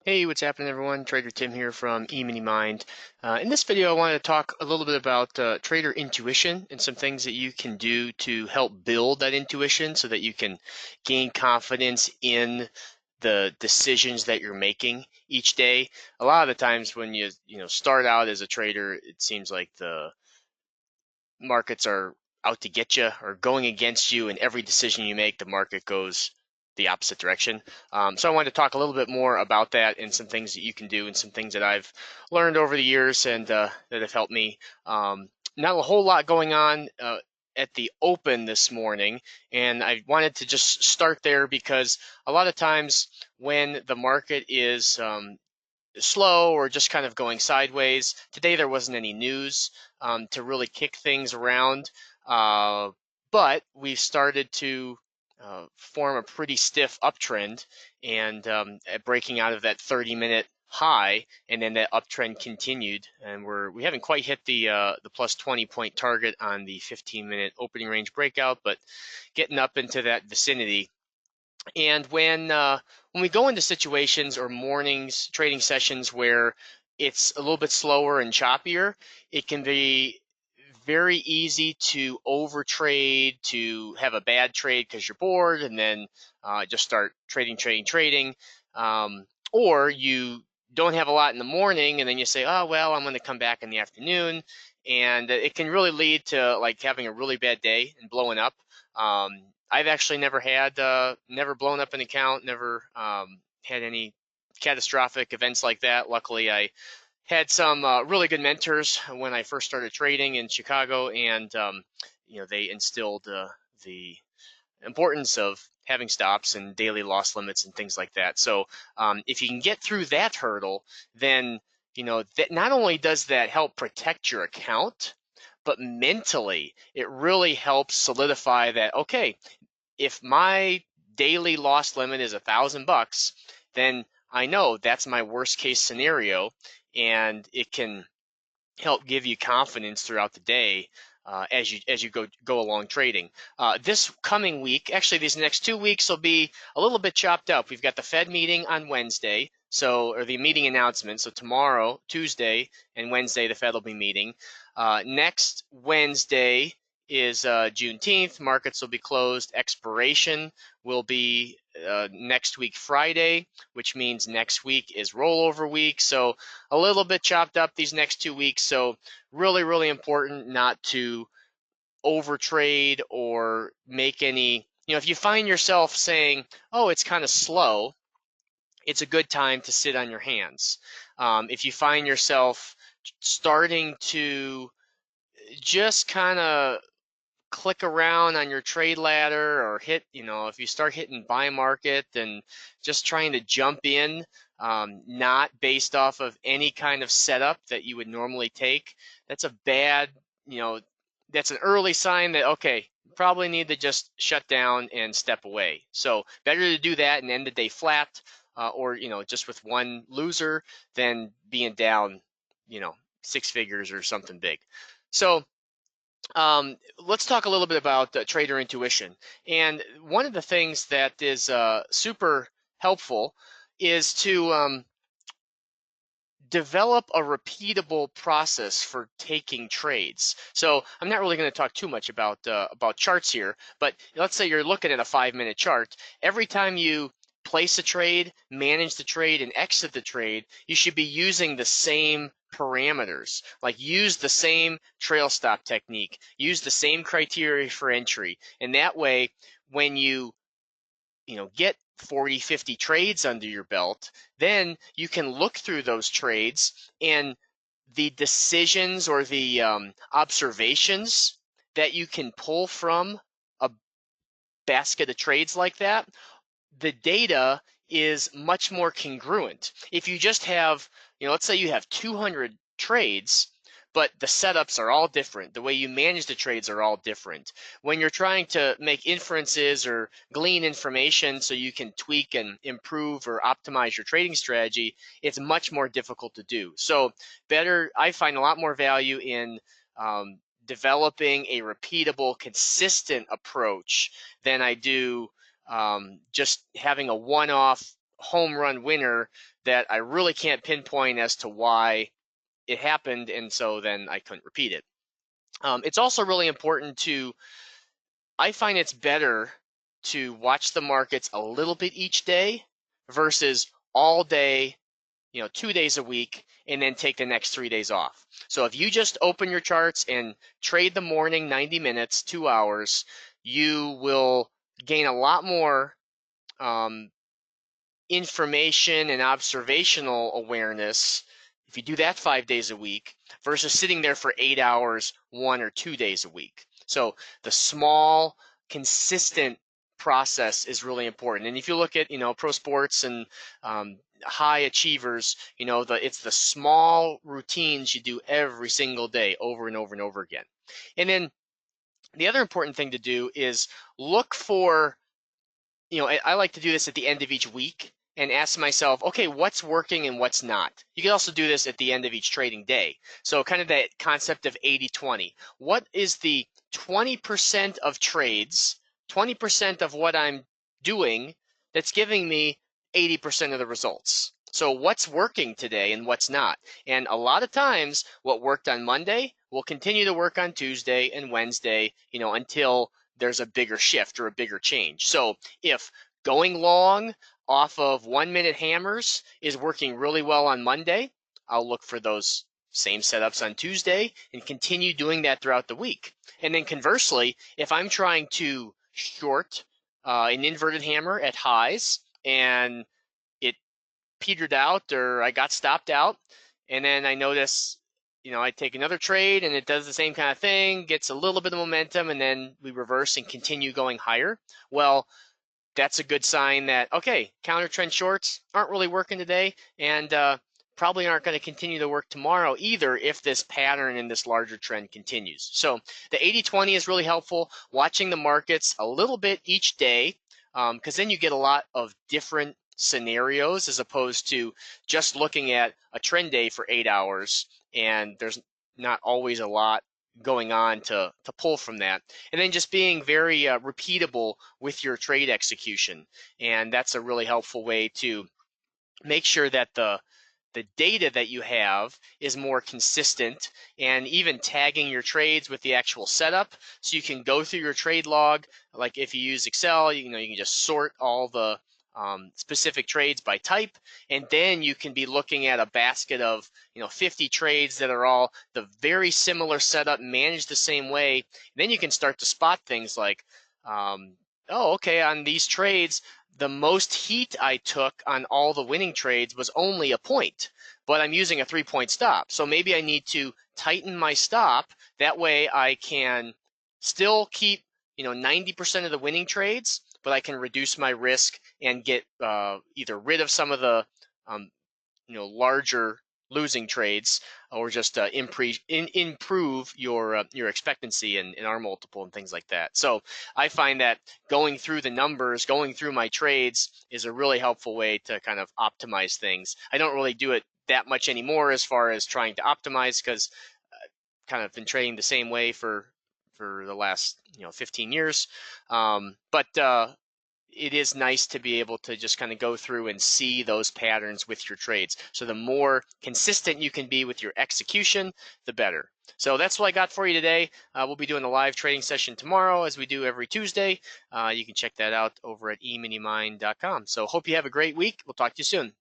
Hey, what's happening, everyone? Trader Tim here from EminiMind. In this video, I wanted to talk a little bit about trader intuition and some things that you can do to help build that intuition so that you can gain confidence in the decisions that you're making each day. A lot of the times when you start out as a trader, it seems like the markets are out to get you or going against you, and every decision you make, the market goes the opposite direction. So I wanted to talk a little bit more about that and some things that you can do and some things that I've learned over the years and that have helped me. Not a whole lot going on at the open this morning, and I wanted to just start there because a lot of times when the market is slow or just kind of going sideways. Today there wasn't any news to really kick things around, but we started to form a pretty stiff uptrend and breaking out of that 30-minute high, and then that uptrend continued, and we haven't quite hit the plus 20-point target on the 15-minute opening range breakout, but getting up into that vicinity. And when we go into situations or mornings trading sessions where it's a little bit slower and choppier, it can be very easy to overtrade, to have a bad trade because you're bored, and then just start trading. Or you don't have a lot in the morning, and then you say, oh, well, I'm going to come back in the afternoon. And it can really lead to like having a really bad day and blowing up. I've actually never blown up an account, never had any catastrophic events like that. Luckily, I had some really good mentors when I first started trading in Chicago, and they instilled the importance of having stops and daily loss limits and things like that. So if you can get through that hurdle, then that not only does that help protect your account, but mentally it really helps solidify that, okay, if my daily loss limit is $1,000, then I know that's my worst case scenario, and it can help give you confidence throughout the day as you go along trading. This coming week, actually these next 2 weeks will be a little bit chopped up. We've got the Fed meeting on Wednesday, or the meeting announcement. So tomorrow, Tuesday, and Wednesday, the Fed will be meeting. Next Wednesday is Juneteenth. Markets will be closed. Expiration will be next week Friday, which means next week is rollover week. So a little bit chopped up these next 2 weeks. So really, really important not to overtrade or make any, if you find yourself saying, oh, it's kind of slow, it's a good time to sit on your hands. If you find yourself starting to just kind of click around on your trade ladder or hit, if you start hitting buy market and just trying to jump in, not based off of any kind of setup that you would normally take, that's a bad, that's an early sign that, okay, probably need to just shut down and step away. So better to do that and end the day flat, or, just with one loser than being down, 6 figures or something big. So let's talk a little bit about trader intuition. And one of the things that is super helpful is to develop a repeatable process for taking trades. So I'm not really going to talk too much about charts here, but let's say you're looking at a 5-minute chart. Every time you place a trade, manage the trade, and exit the trade, you should be using the same parameters. Like use the same trail stop technique, use the same criteria for entry, and that way when you get 40, 50 trades under your belt, then you can look through those trades and the decisions or the observations that you can pull from a basket of trades like that, the data is much more congruent. If you just have, let's say you have 200 trades, but the setups are all different. The way you manage the trades are all different. When you're trying to make inferences or glean information so you can tweak and improve or optimize your trading strategy, it's much more difficult to do. So I find a lot more value in developing a repeatable, consistent approach than I do just having a one-off home run winner that I really can't pinpoint as to why it happened, and so then I couldn't repeat it. It's also really important I find it's better to watch the markets a little bit each day versus all day, 2 days a week, and then take the next 3 days off. So if you just open your charts and trade the morning 90 minutes, 2 hours, you will gain a lot more information and observational awareness if you do that 5 days a week versus sitting there for 8 hours 1 or 2 days a week. So the small, consistent process is really important. And if you look at pro sports and high achievers, it's the small routines you do every single day over and over and over again. And then the other important thing to do is look for, I like to do this at the end of each week and ask myself, okay, what's working and what's not? You can also do this at the end of each trading day. So kind of that concept of 80-20. What is the 20% of trades, 20% of what I'm doing that's giving me 80% of the results? So what's working today and what's not? And a lot of times what worked on Monday will continue to work on Tuesday and Wednesday, until there's a bigger shift or a bigger change. So if going long off of 1-minute hammers is working really well on Monday, I'll look for those same setups on Tuesday and continue doing that throughout the week. And then conversely, if I'm trying to short an inverted hammer at highs and it petered out or I got stopped out, and then I notice, I take another trade and it does the same kind of thing, gets a little bit of momentum, and then we reverse and continue going higher. Well, that's a good sign that, okay, counter trend shorts aren't really working today and probably aren't going to continue to work tomorrow either if this pattern and this larger trend continues. So the 80-20 is really helpful, watching the markets a little bit each day, because then you get a lot of different scenarios as opposed to just looking at a trend day for 8 hours and there's not always a lot going on to pull from that. And then just being very repeatable with your trade execution. And that's a really helpful way to make sure that the data that you have is more consistent, and even tagging your trades with the actual setup so you can go through your trade log. Like if you use Excel, you can just sort all the specific trades by type, and then you can be looking at a basket of 50 trades that are all the very similar setup, managed the same way. And then you can start to spot things like, oh, okay, on these trades, the most heat I took on all the winning trades was only a point, but I'm using a 3-point stop. So maybe I need to tighten my stop. That way I can still keep 90% of the winning trades, but I can reduce my risk and get either rid of some of the larger losing trades, or just improve your expectancy and R multiple and things like that. So I find that going through the numbers, going through my trades is a really helpful way to kind of optimize things. I don't really do it that much anymore as far as trying to optimize, because kind of been trading the same way for the last 15 years. But it is nice to be able to just kind of go through and see those patterns with your trades. So the more consistent you can be with your execution, the better. So that's what I got for you today. We'll be doing a live trading session tomorrow, as we do every Tuesday. You can check that out over at EminiMind.com. So hope you have a great week. We'll talk to you soon.